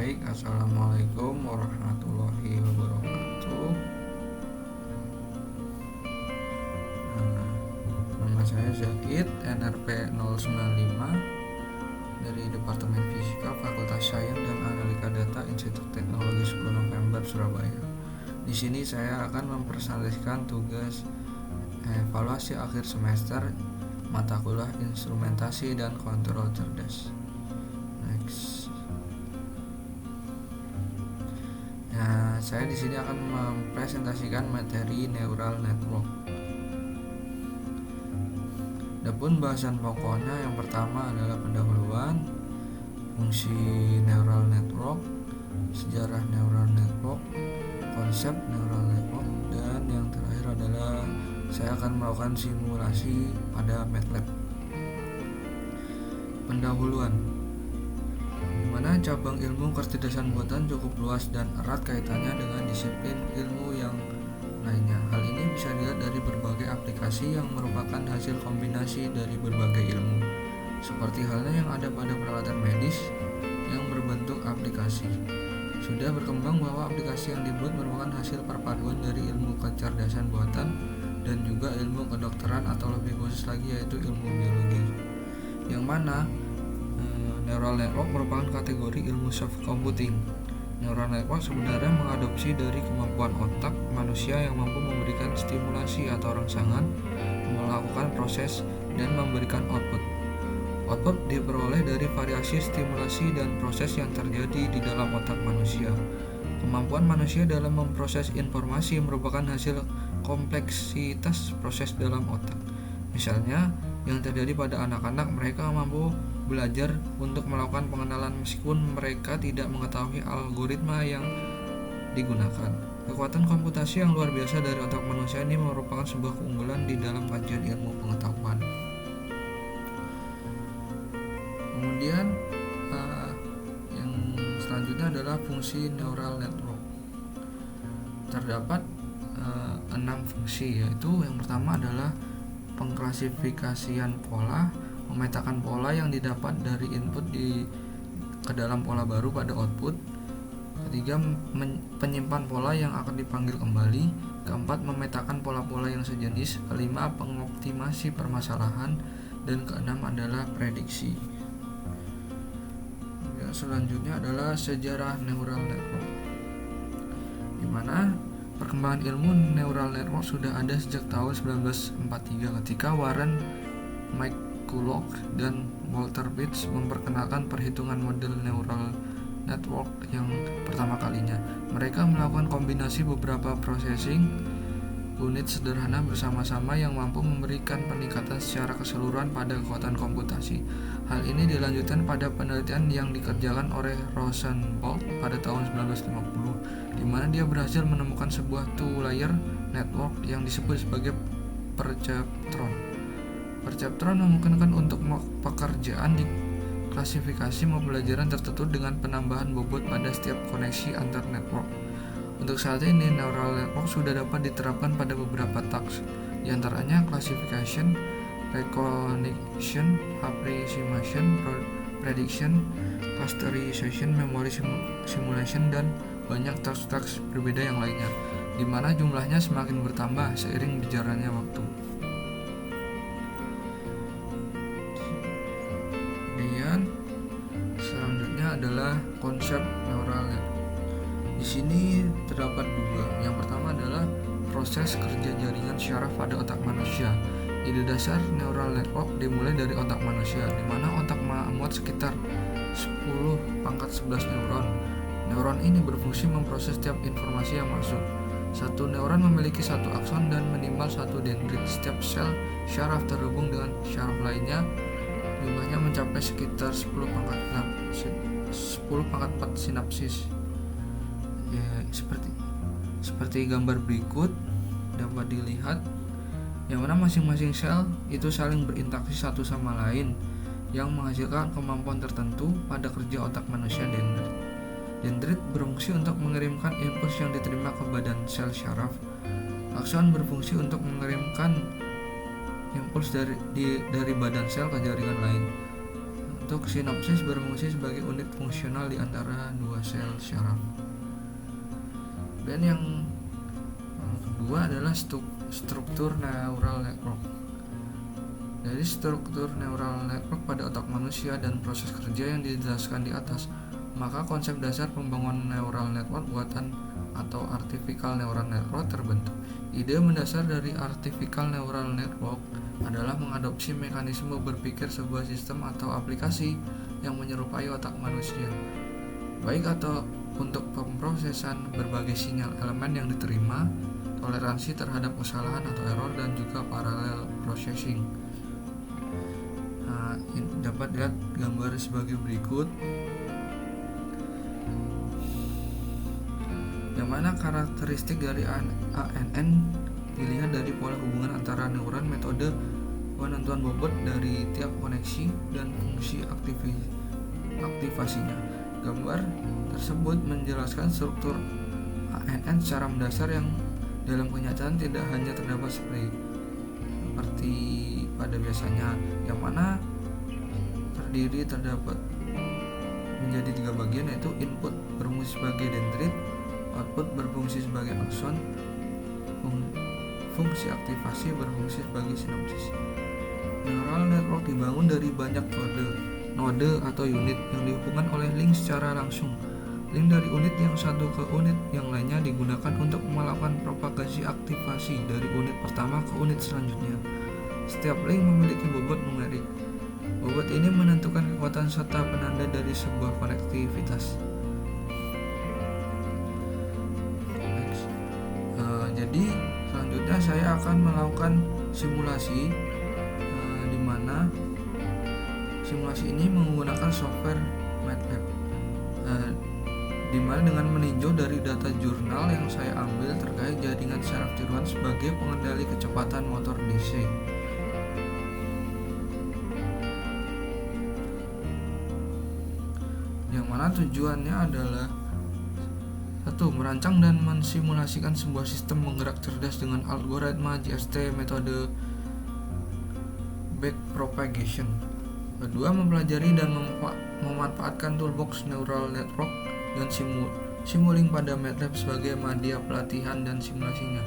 Baik, assalamualaikum warahmatullahi wabarakatuh. Nah, nama saya Zaid, NRP 095 dari Departemen Fisika Fakultas Sains dan Analika Data Institut Teknologi 10 November Surabaya. Di sini saya akan mempresentasikan tugas evaluasi akhir semester mata kuliah instrumentasi dan kontrol cerdas. Next. Nah, saya di sini akan mempresentasikan materi neural network. Adapun bahasan pokoknya yang pertama adalah pendahuluan, fungsi neural network, sejarah neural network, konsep neural network, dan yang terakhir adalah saya akan melakukan simulasi pada MATLAB. Pendahuluan, di mana cabang ilmu kecerdasan buatan cukup luas dan erat kaitannya dengan disiplin ilmu yang lainnya. Hal ini bisa dilihat dari berbagai aplikasi yang merupakan hasil kombinasi dari berbagai ilmu, seperti halnya yang ada pada peralatan medis yang berbentuk aplikasi. Sudah berkembang bahwa aplikasi yang dibuat merupakan hasil perpaduan dari ilmu kecerdasan buatan dan juga ilmu kedokteran atau lebih khusus lagi yaitu ilmu biologi, yang mana neural network merupakan kategori ilmu soft computing. Neural network sebenarnya mengadopsi dari kemampuan otak manusia yang mampu memberikan stimulasi atau rangsangan, melakukan proses, dan memberikan output. Output diperoleh dari variasi stimulasi dan proses yang terjadi di dalam otak manusia. Kemampuan manusia dalam memproses informasi merupakan hasil kompleksitas proses dalam otak. Misalnya, yang terjadi pada anak-anak, mereka mampu belajar untuk melakukan pengenalan meskipun mereka tidak mengetahui algoritma yang digunakan. Kekuatan komputasi yang luar biasa dari otak manusia ini merupakan sebuah keunggulan di dalam kajian ilmu pengetahuan. Kemudian yang selanjutnya adalah fungsi neural network. Terdapat 6 fungsi, yaitu yang pertama adalah pengklasifikasian pola, memetakan pola yang didapat dari input ke dalam pola baru pada output. Ketiga, penyimpan pola yang akan dipanggil kembali. Keempat, memetakan pola-pola yang sejenis. Kelima, pengoptimasi permasalahan. Dan keenam adalah prediksi. Selanjutnya adalah sejarah neural network, di mana perkembangan ilmu neural network sudah ada sejak tahun 1943 ketika Warren McCulloch dan Walter Pitts memperkenalkan perhitungan model neural network yang pertama kalinya. Mereka melakukan kombinasi beberapa processing unit sederhana bersama-sama yang mampu memberikan peningkatan secara keseluruhan pada kekuatan komputasi. Hal ini dilanjutkan pada penelitian yang dikerjakan oleh Rosenberg pada tahun 1950, di mana dia berhasil menemukan sebuah two-layer network yang disebut sebagai perceptron. Perceptron memungkinkan untuk pekerjaan di klasifikasi pembelajaran tertentu dengan penambahan bobot pada setiap koneksi antar network. Untuk saat ini, neural network sudah dapat diterapkan pada beberapa task, diantaranya classification, recognition, approximation, prediction, clusterization, memory simulation, dan banyak task-task berbeda yang lainnya, di mana jumlahnya semakin bertambah seiring berjalannya waktu. Kemudian selanjutnya adalah konsep neural network. Di sini terdapat dua. Yang pertama adalah proses kerja jaringan syaraf pada otak manusia. Ide dasar neural network dimulai dari otak manusia, di mana otak memuat sekitar 10⁻11 neuron. Neuron ini berfungsi memproses setiap informasi yang masuk. Satu neuron memiliki satu akson dan minimal satu dendrit. Setiap sel syaraf terhubung dengan syaraf lainnya. Jumlahnya mencapai sekitar 10⁻4 sinapsis. Ya, seperti gambar berikut dapat dilihat, yang mana masing-masing sel itu saling berinteraksi satu sama lain yang menghasilkan kemampuan tertentu pada kerja otak manusia dendrit. Dendrit berfungsi untuk mengirimkan impuls yang diterima ke badan sel syaraf. Akson berfungsi untuk mengirimkan impuls dari badan sel ke jaringan lain. Untuk sinopsis berfungsi sebagai unit fungsional di antara dua sel syaraf. Dan yang kedua adalah struktur neural network. Dari struktur neural network pada otak manusia dan proses kerja yang dijelaskan di atas, maka konsep dasar pembangunan neural network buatan atau artificial neural network terbentuk. Ide mendasar dari artificial neural network adalah mengadopsi mekanisme berpikir sebuah sistem atau aplikasi yang menyerupai otak manusia, baik atau untuk pemrosesan berbagai sinyal elemen yang diterima, toleransi terhadap kesalahan atau error, dan juga parallel processing. Dapat lihat gambar sebagai berikut, yang mana karakteristik dari ANN dilihat dari pola hubungan antara neuron, metode penentuan bobot dari tiap koneksi, dan fungsi aktivasinya. Gambar tersebut menjelaskan struktur ANN secara mendasar yang dalam kenyataan tidak hanya terdapat seperti pada biasanya, yang mana terdapat menjadi 3 bagian, yaitu input berfungsi sebagai dendrit, output berfungsi sebagai akson, fungsi aktivasi berfungsi sebagai sinapsis. Neural network dibangun dari banyak node atau unit yang dihubungkan oleh link secara langsung. Link dari unit yang satu ke unit yang lainnya digunakan untuk melakukan propagasi aktivasi dari unit pertama ke unit selanjutnya. Setiap link memiliki bobot numerik. Bobot ini menentukan kekuatan serta penanda dari sebuah konektivitas. Jadi selanjutnya saya akan melakukan simulasi, di mana simulasi ini menggunakan software MATLAB, di mana dengan meninjau dari data jurnal yang saya ambil terkait jaringan saraf tiruan sebagai pengendali kecepatan motor DC. Yang mana tujuannya adalah 1. Merancang dan mensimulasikan sebuah sistem menggerak cerdas dengan algoritma GST metode backpropagation. 2. Mempelajari dan memanfaatkan toolbox neural network dan Simulink pada MATLAB sebagai media pelatihan dan simulasinya.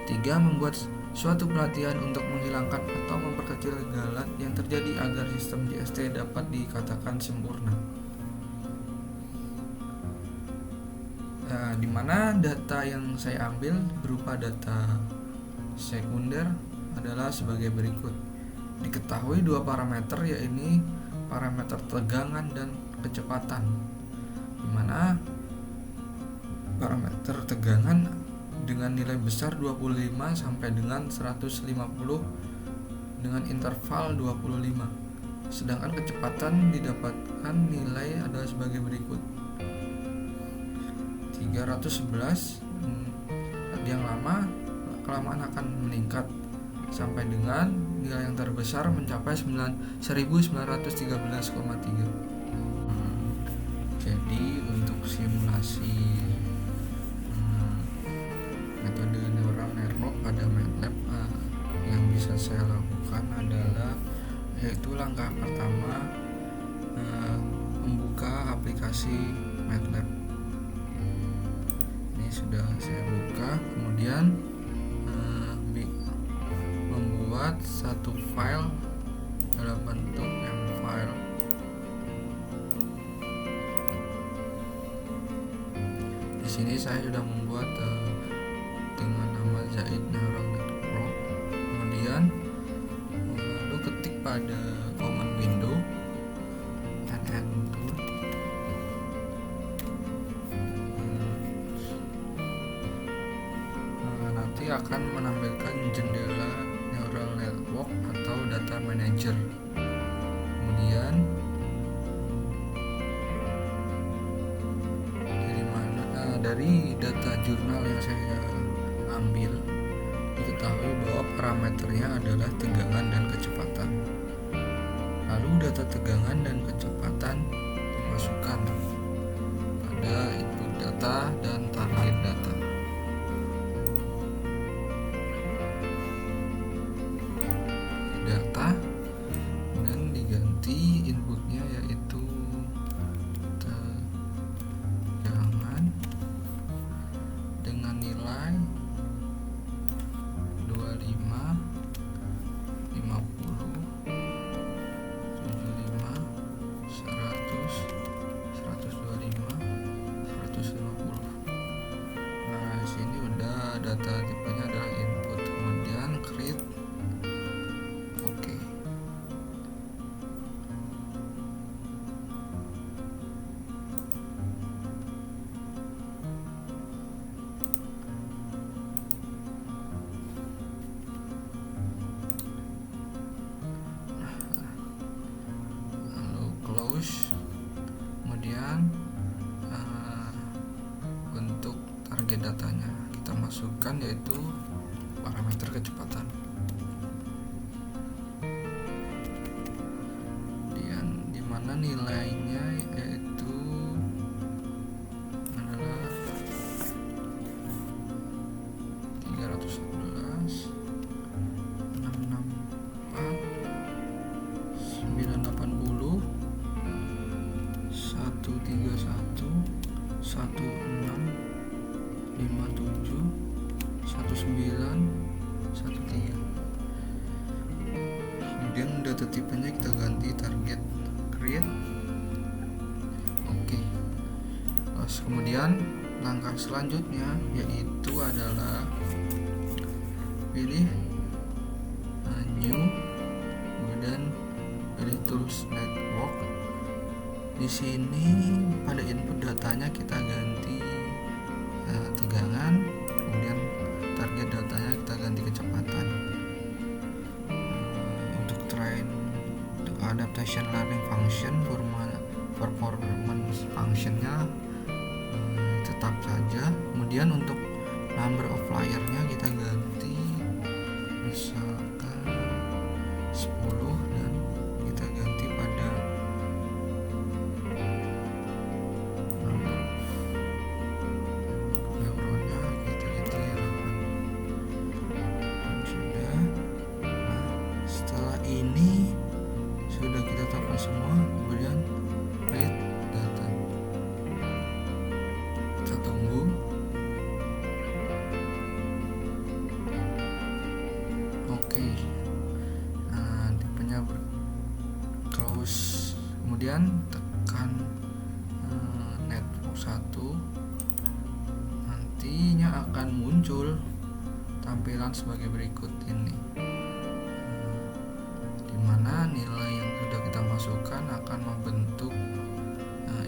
3. Membuat suatu pelatihan untuk menghilangkan atau memperkecil kegagalan yang terjadi agar sistem GST dapat dikatakan sempurna. Di mana data yang saya ambil berupa data sekunder adalah sebagai berikut. Diketahui 2 parameter, yaitu parameter tegangan dan kecepatan, di mana parameter tegangan dengan nilai besar 25 sampai dengan 150 dengan interval 25. Sedangkan kecepatan didapatkan nilai adalah sebagai berikut. 311 yang kelamaan akan meningkat sampai dengan nilai yang terbesar mencapai 1913,3. Jadi untuk simulasi metode neural network pada MATLAB yang bisa saya lakukan adalah, yaitu langkah pertama, membuka aplikasi MATLAB. Ini sudah saya buka, kemudian membuat satu file dalam bentuk M-file. Di sini saya sudah membuat dengan nama Zaid Neural Network. Kemudian lalu ketik pada command window nn tool. Nanti akan menampilkan jendela neural network atau data manager. Kemudian dari data jurnal yang saya ambil diketahui bahwa parameternya adalah tegangan dan kecepatan. Lalu data tegangan dan kecepatan dimasukkan pada input data dan target data. Data dan diganti inputnya, data tipenya adalah input, kemudian create. Oke. Lalu close. Kemudian untuk target datanya kita masukkan, yaitu parameter kecepatan. Kemudian dimana nilainya yaitu adalah 311, 664, 980, 131, 16, 57, 19, 13. Kemudian data tipenya kita ganti target create. Oke. Terus kemudian langkah selanjutnya yaitu adalah pilih new, kemudian pilih tools network. Di sini pada input datanya kita ganti tegangan, kemudian target datanya kita ganti kecepatan. Untuk adaptation learning function, performance functionnya tetap saja. Kemudian untuk number of layernya kita ganti misalkan 10 dan kita ganti pada backgroundnya kita ganti 8 dan sudah. Nah, setelah ini sudah kita tetapkan semua, kemudian create data. Kita tunggu. Oke. Nah, tipenya close, kemudian tekan network 1. Nantinya akan muncul tampilan sebagai berikut ini, dimana nilai yang sudah kita masukkan akan membentuk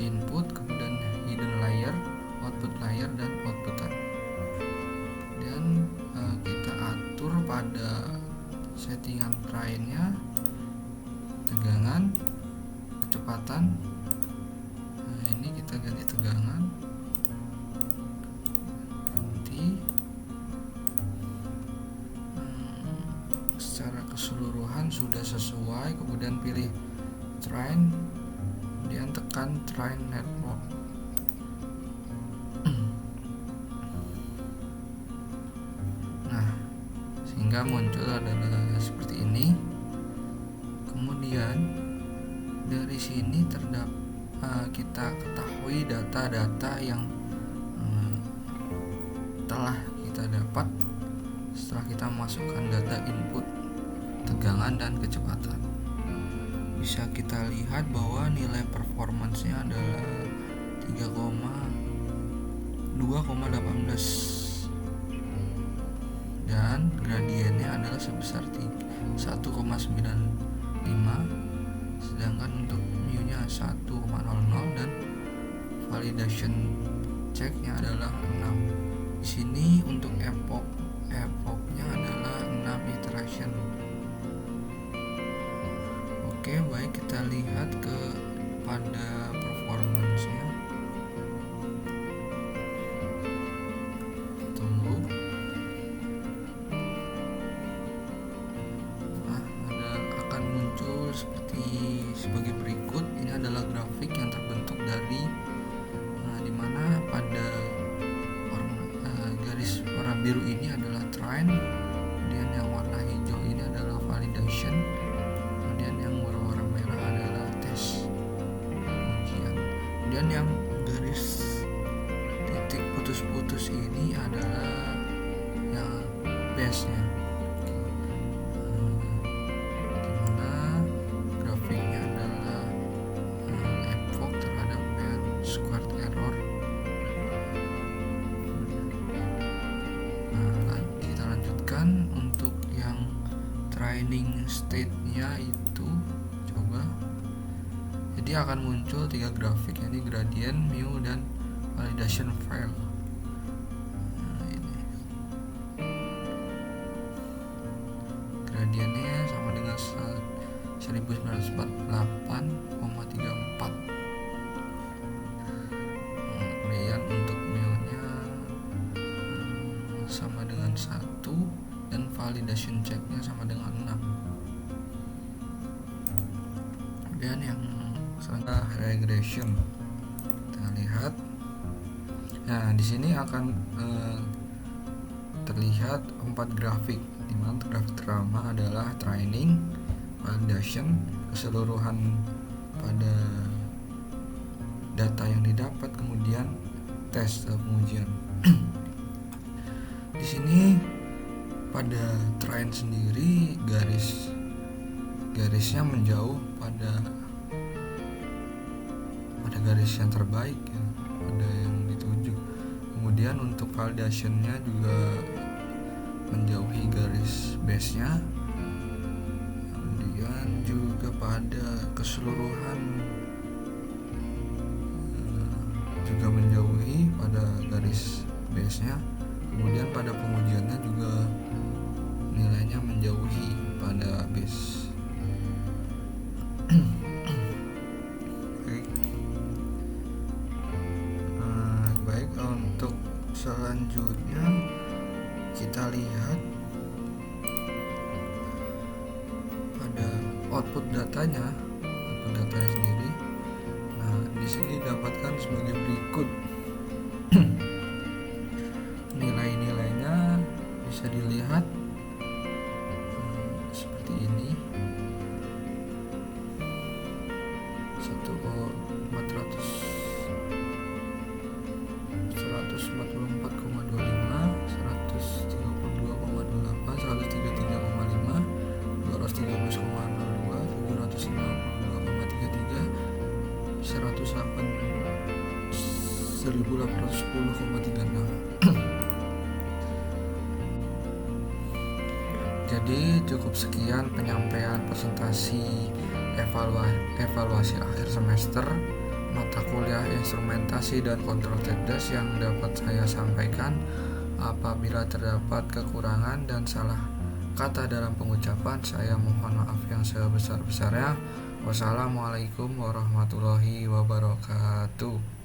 input, kemudian hidden layer, output layer, dan outputan. Dan kita atur pada settingan try-nya, tegangan, kecepatan. Nah, ini kita ganti tegangan, ganti secara keseluruhan sudah sesuai. Kemudian pilih train, kemudian tekan train network. Nah, sehingga muncul adalah seperti ini. Kemudian dari sini kita ketahui data-data yang telah kita dapat setelah kita masukkan data input, tegangan, dan kecepatan. Bisa kita lihat bahwa nilai performance-nya adalah 2,18 dan gradiennya adalah sebesar 1,95, sedangkan untuk mu-nya 1,00 dan validation check-nya adalah 6. Di sini untuk epoch-nya adalah 6 iteration. Oke, baik, kita lihat pada performance-nya. Tunggu. Nah, akan muncul sebagai berikut. Ini adalah grafik yang terbentuk dari dimana pada garis warna biru ini adalah trend, kemudian yang warna hijau ini adalah validation, kemudian yang warna merah adalah tes ujian, kemudian yang garis titik putus-putus ini adalah yang base-nya, dimana grafiknya adalah epoch terhadap mean squared error. Nah, training state-nya itu coba, jadi akan muncul 3 grafik, yakni gradient, mu, dan validation file. Nah, ini gradiennya sama dengan 1948,34. Kemudian untuk mu nya sama dengan 1 dan validation check-nya sama dengan 6. Kemudian yang selanjutnya regression. Kita lihat. Nah, di sini akan terlihat 4 grafik. Di mana grafik pertama adalah training, validation, keseluruhan pada data yang didapat, kemudian tes atau pengujian. Di sini pada train sendiri garisnya menjauh pada garis yang terbaik ya, pada yang dituju. Kemudian untuk validationnya juga menjauhi garis base-nya. Kemudian juga pada keseluruhan juga menjauhi pada garis base-nya. Kemudian pada pengujiannya juga nilainya menjauhi pada base. Baik, untuk selanjutnya kita lihat pada output datanya sendiri. Nah, di sini didapatkan sebagai berikut. Nilai-nilainya bisa dilihat seperti ini. 144,25, 132,28, 133,5, 213,02, 752,33, 1810,36. Jadi cukup sekian penyampaian presentasi evaluasi akhir semester mata kuliah instrumentasi dan kontrol cerdas yang dapat saya sampaikan. Apabila terdapat kekurangan dan salah kata dalam pengucapan, saya mohon maaf yang sebesar-besarnya. Wassalamualaikum warahmatullahi wabarakatuh.